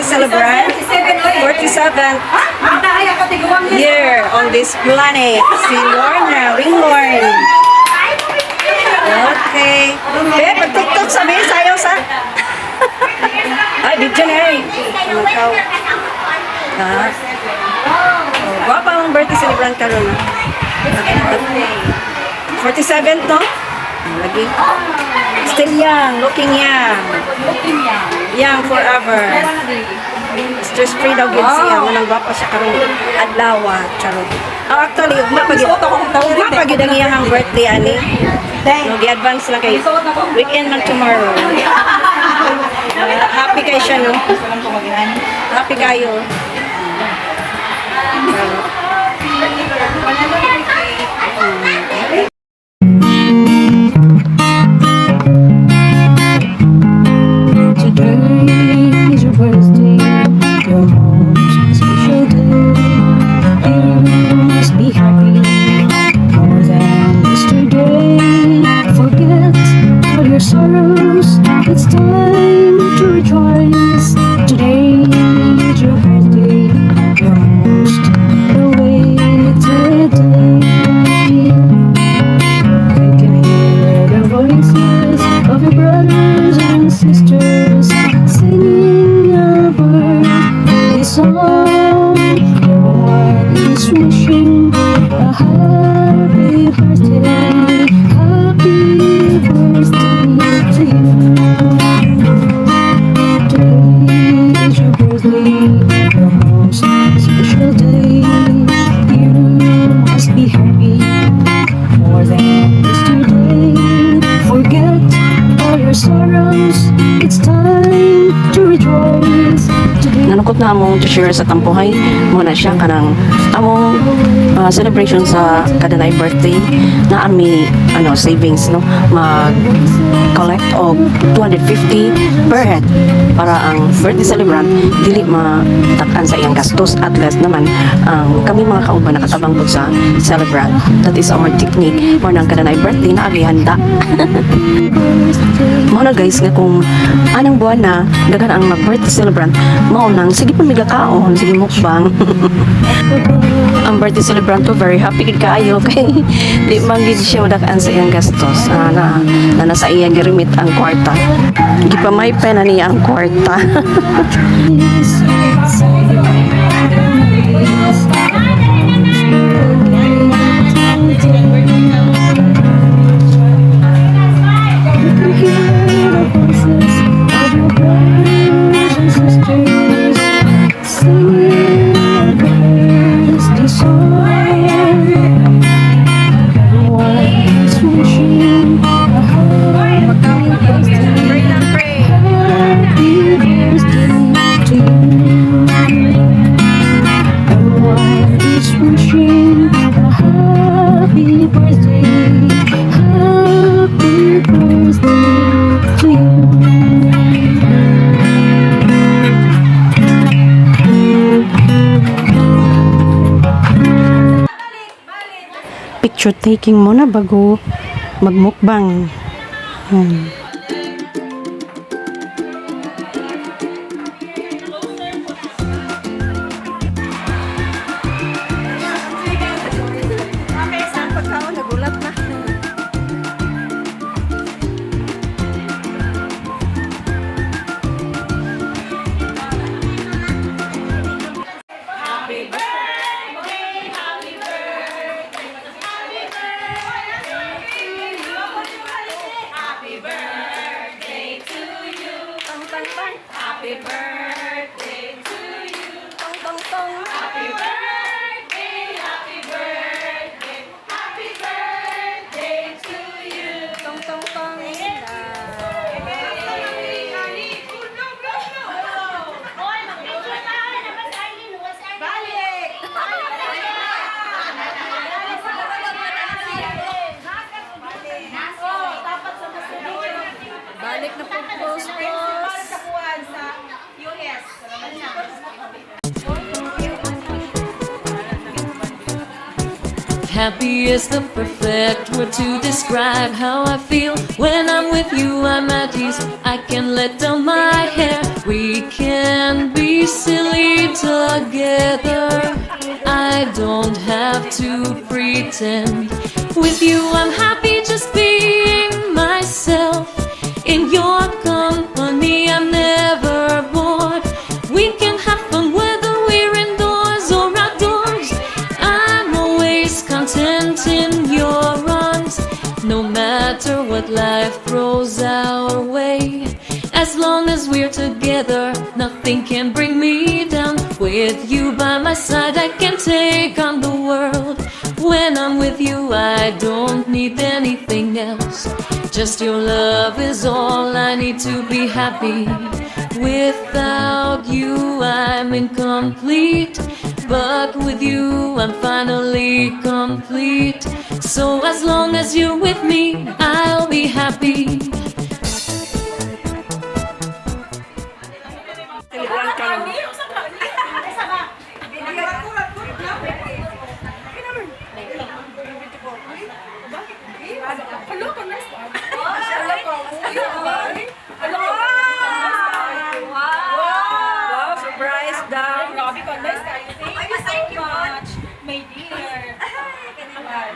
celebrant, 47th year on this planet, si Lorna Ringhorn. Okay. Pag-tiktok sabi, sayaw sa... Ay, video na rin. Ikaw. Ha? Guwapa ang birthday celebrant ka rin. 47th, no? Lagi. Still young, looking young. Young forever. Stress-free daw gid siya. Manang guwapa siya karong adlaw. Charot. Actually, mapagid ang iyang birthday, ani. No, gi-advance lang kay weekend man tomorrow. Happy kayo siya, no? Happy kayo. It's time to rejoice. Today is your birthday, your most awaited day. You can hear the voices of your brothers and sisters singing your birthday song. Everyone is wishing a happy birthday, happy birthday to you. Nanukot na among to share sa tampuhay muna siya kanang among celebration sa kadanay birthday na ami savings no mag collect og 250 per head para ang birthday celebrant dili matakan sa iyang gastos at least naman kami mga kauban nakatabang pud sa celebrant. That is our technique mo nang kadanay birthday na agi handa. Mo na guys nga kung anang buwan na daghan ang mag birthday celebrant mao nang sige pa migakaon sige mukbang. Ang birthday celebrant ko very happy gid kaayo kay di man gid siya madakaan sa iyang gastos na nasa iya girimit ang kwarta gipamay pa na niya ang kwarta. Picture taking muna bago magmukbang. Happy birthday to you. Tong tong tong. Happy birthday, happy birthday, happy birthday to you. Tong tong tong. Balik na po post. Happy is the perfect word to describe how I feel. When I'm with you, I'm at ease. I can let down my hair. We can be be silly together. I don't have to pretend. With you, I'm happy just being myself. In your company, I'm never bored. We can have fun whether we're indoors or outdoors. I'm always content in your arms, no matter what life throws our way. As long as we're together, nothing can bring me down. With you by my side, I can take on the world. When I'm with you, I don't need anything else. Just your love is all I need to be happy. Without you, I'm incomplete. But with you, I'm finally complete. So as long as you're with me, I'll be happy. Telegram ka lang. Wow, surprise daw. Grabe ka, nice kayo. Thank you so much, my dear.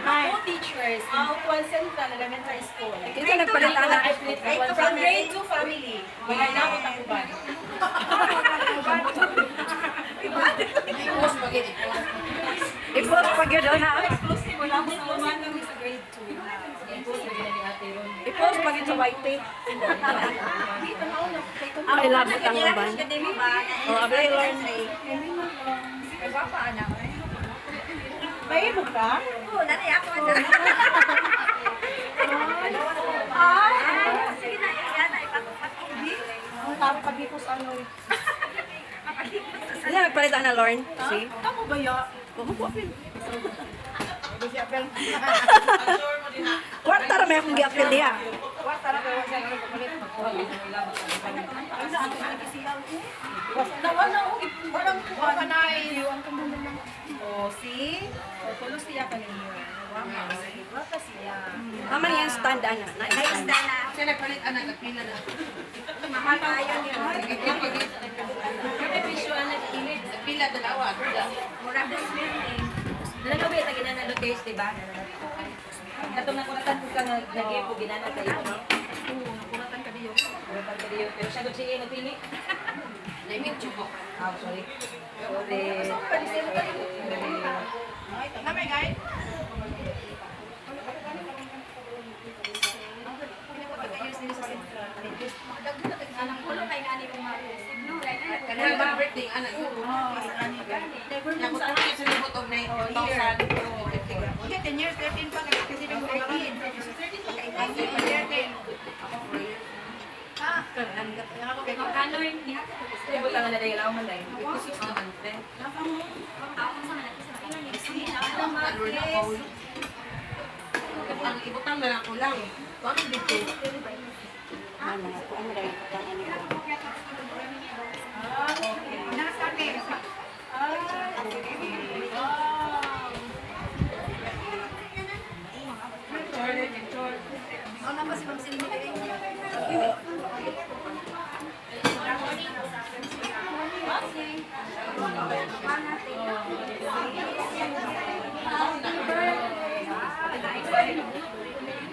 All teachers in Butuan Central Elementary School. Kinsa nagpalit anak? From grade 2 family. Wala na ako takuban. I-post pag yun ha. Wala mo sa uman kami sa grade 2. I-post pag yun sa YT. Ay, labot ang uban. O, abay, learn. May ebook ka? Taro ka dito sa ano. Ano nagpalit na Lauren? See? Kamu ba ya? Kwarta ra may akong gi-appeal diha. Walang kuha ka na Oh, see? Tulos siya ka ninyo. Wata siya. Mama niyan stand ana. Na-stand. Siya nagpalit anak at pila na. Mahal pa yan yun. Kami visual na kilit. Pila dalawa. Mura ba swimming? Dalaga ba yung ginana taste, diba? Katong nakuratan ko ka nag-give ko ginana kayo. Oo, nakuratan ka diyo. Nakuratan ka diyo. Pero siya doon siya nagpili. Naimit chubo. Ah, sorry. Sorry. Guys. Birthday, anak ko. Never mo sa akin sa libot of 9,000. 10 years, 13 pa kasi may 13. 13 pa kay 13. Ano rin niya? Libot lang na dahil ako man dahil. 56 naman. Ang ibutang na lang ko lang. Paano dito? Ano ko ang dai tang ano.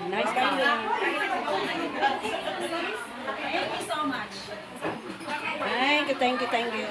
Nice kayo. Thank you so much. Thank you.